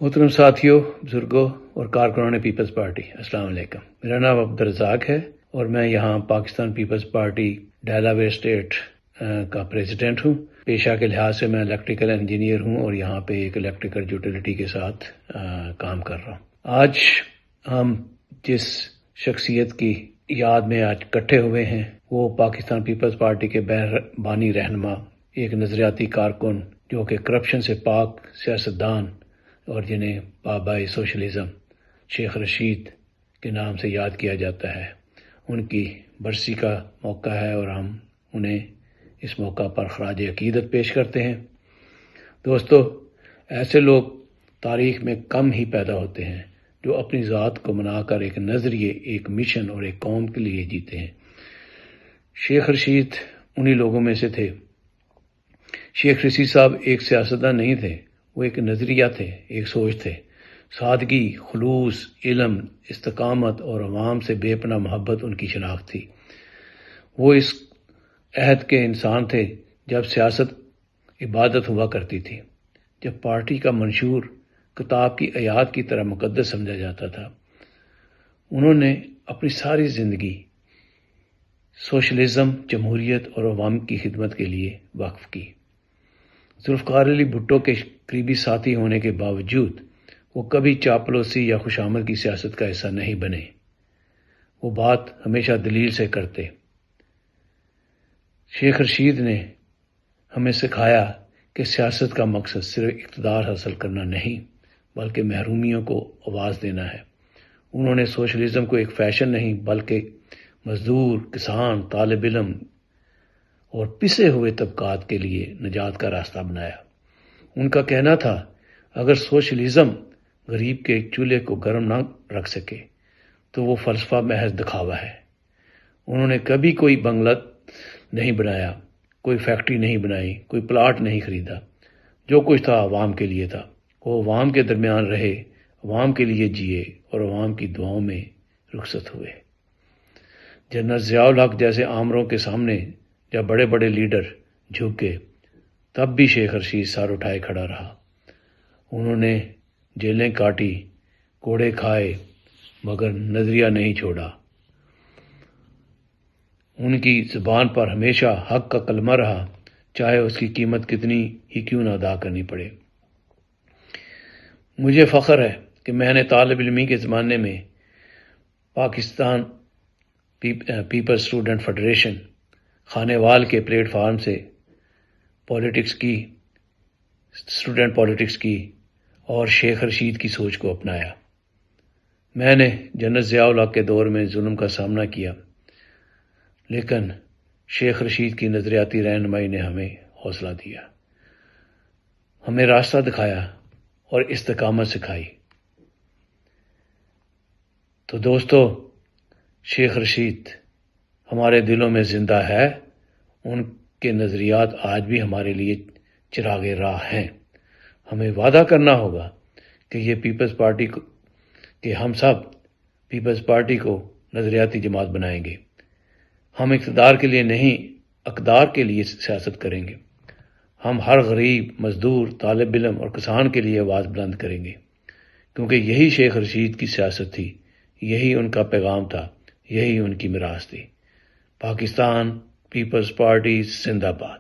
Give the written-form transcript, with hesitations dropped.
محترم ساتھیوں، بزرگوں اور کارکنان پیپلز پارٹی، السلام علیکم۔ میرا نام عبدالرزاق ہے اور میں یہاں Pakistan peoples party Delaware state کا پریزیڈنٹ ہوں۔ پیشہ کے لحاظ سے میں الیکٹریکل انجینئر ہوں اور یہاں پہ ایک الیکٹریکل یوٹیلیٹی کے ساتھ کام کر رہا ہوں۔ آج ہم جس شخصیت کی یاد میں آج اکٹھے ہوئے ہیں وہ پاکستان پیپلز پارٹی کے بانی رہنما، ایک نظریاتی کارکن جو کہ کرپشن سے پاک سیاستدان اور جنہیں بابائے سوشلزم شیخ رشید کے نام سے یاد کیا جاتا ہے، ان کی برسی کا موقع ہے اور ہم انہیں اس موقع پر خراج عقیدت پیش کرتے ہیں۔ دوستو، ایسے لوگ تاریخ میں کم ہی پیدا ہوتے ہیں جو اپنی ذات کو منا کر ایک نظریے، ایک مشن اور ایک قوم کے لیے جیتے ہیں۔ شیخ رشید انہی لوگوں میں سے تھے۔ شیخ رشید صاحب ایک سیاستدان نہیں تھے، وہ ایک نظریہ تھے، ایک سوچ تھے۔ سادگی، خلوص، علم، استقامت اور عوام سے بے پناہ محبت ان کی شناخت تھی۔ وہ اس عہد کے انسان تھے جب سیاست عبادت ہوا کرتی تھی، جب پارٹی کا منشور کتاب کی آیات کی طرح مقدس سمجھا جاتا تھا۔ انہوں نے اپنی ساری زندگی سوشلزم، جمہوریت اور عوام کی خدمت کے لیے وقف کی۔ ذوالفقار علی بھٹو کے قریبی ساتھی ہونے کے باوجود وہ کبھی چاپلوسی یا خوشامد کی سیاست کا حصہ نہیں بنے۔ وہ بات ہمیشہ دلیل سے کرتے۔ شیخ رشید نے ہمیں سکھایا کہ سیاست کا مقصد صرف اقتدار حاصل کرنا نہیں بلکہ محرومیوں کو آواز دینا ہے۔ انہوں نے سوشلزم کو ایک فیشن نہیں بلکہ مزدور، کسان، طالب علم اور پسے ہوئے طبقات کے لیے نجات کا راستہ بنایا۔ ان کا کہنا تھا، اگر سوشلزم غریب کے چولہے کو گرم نہ رکھ سکے تو وہ فلسفہ محض دکھاوا ہے۔ انہوں نے کبھی کوئی بنگلہ نہیں بنایا، کوئی فیکٹری نہیں بنائی، کوئی پلاٹ نہیں خریدا۔ جو کچھ تھا عوام کے لیے تھا۔ وہ عوام کے درمیان رہے، عوام کے لیے جیے اور عوام کی دعاؤں میں رخصت ہوئے۔ جنرل ضیاء الحق جیسے آمروں کے سامنے جب بڑے بڑے لیڈر جھک گئے تب بھی شیخ رشید سر اٹھائے کھڑا رہا۔ انہوں نے جیلیں کاٹی، کوڑے کھائے، مگر نظریہ نہیں چھوڑا۔ ان کی زبان پر ہمیشہ حق کا کلمہ رہا، چاہے اس کی قیمت کتنی ہی کیوں نہ ادا کرنی پڑے۔ مجھے فخر ہے کہ میں نے طالب علمی کے زمانے میں پاکستان پیپلز اسٹوڈنٹ فیڈریشن خانے وال کے پلیٹ فارم سے پالیٹکس کی، اسٹوڈنٹ پالیٹکس کی اور شیخ رشید کی سوچ کو اپنایا۔ میں نے جنرل ضیاء الحق کے دور میں ظلم کا سامنا کیا، لیکن شیخ رشید کی نظریاتی رہنمائی نے ہمیں حوصلہ دیا، ہمیں راستہ دکھایا اور استقامت سکھائی۔ تو دوستو، شیخ رشید ہمارے دلوں میں زندہ ہے۔ ان کے نظریات آج بھی ہمارے لیے چراغ راہ ہیں۔ ہمیں وعدہ کرنا ہوگا کہ یہ پیپلز پارٹی کو، کہ ہم سب پیپلز پارٹی کو نظریاتی جماعت بنائیں گے۔ ہم اقتدار کے لیے نہیں، اقدار کے لیے سیاست کریں گے۔ ہم ہر غریب، مزدور، طالب علم اور کسان کے لیے آواز بلند کریں گے، کیونکہ یہی شیخ رشید کی سیاست تھی، یہی ان کا پیغام تھا، یہی ان کی میراث تھی۔ پاکستان پیپلز پارٹی زندہ باد۔